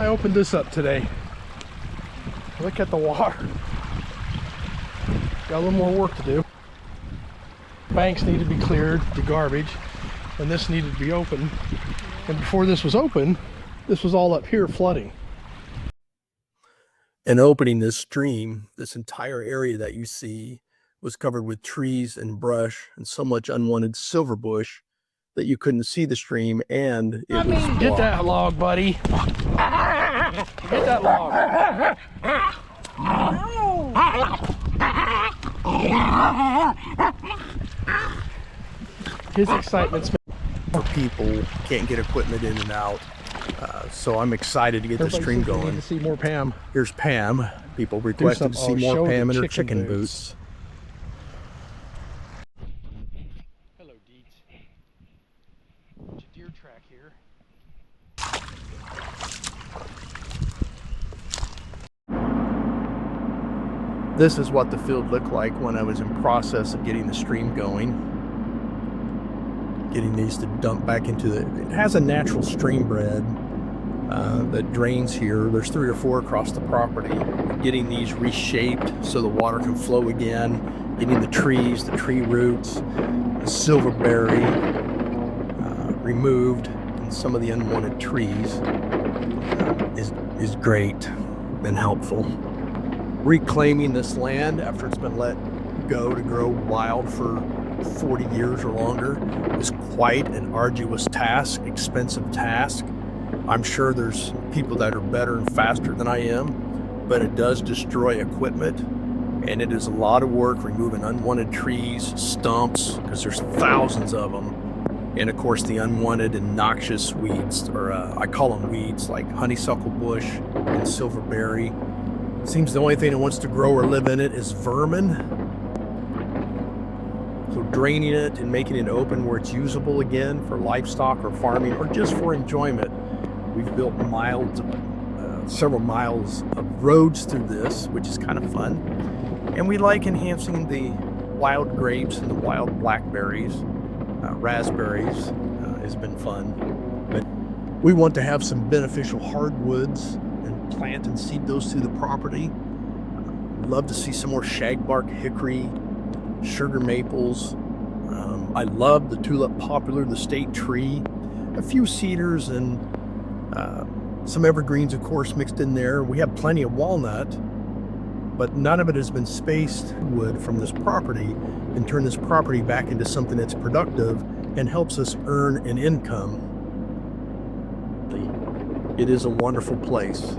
I opened this up today. Look at the water. Got a little more work to do. Banks need to be cleared, the garbage, and this needed to be open. And before this was open, this was all up here flooding. And opening this stream, this entire area that you see was covered with trees and brush and so much unwanted silverbush that you couldn't see the stream, and it was blocked. Get that log, buddy. Get that log. His excitement's for people can't get equipment in and out. So I'm excited to get the stream going. Need to see more Pam. Here's Pam. People requested to see more Pam in her chicken boots. Hello, Deeds. There's a deer track here. This is what the field looked like when I was in process of getting the stream going. Getting these to dump back into the, it has a natural stream bed that drains here. There's 3 or 4 across the property. Getting these reshaped so the water can flow again. Getting the trees, the tree roots, the silverberry removed, and some of the unwanted trees is great, been helpful. Reclaiming this land after it's been let go to grow wild for 40 years or longer is quite an arduous task, expensive task. I'm sure there's people that are better and faster than I am, but it does destroy equipment, and it is a lot of work removing unwanted trees, stumps, because there's thousands of them, and of course the unwanted and noxious weeds, or I call them weeds, like honeysuckle bush and silverberry. Seems the only thing that wants to grow or live in it is vermin. So draining it and making it open where it's usable again for livestock or farming or just for enjoyment. We've built several miles of roads through this, which is kind of fun. And we like enhancing the wild grapes and the wild blackberries, raspberries has been fun. But we want to have some beneficial hardwoods and plant and seed those through the property. Love to see some more shagbark hickory, sugar maples. I love the tulip poplar, the state tree, a few cedars, and some evergreens, of course, mixed in there. We have plenty of walnut, but none of it has been spaced wood from this property and turn this property back into something that's productive and helps us earn an income. It is a wonderful place.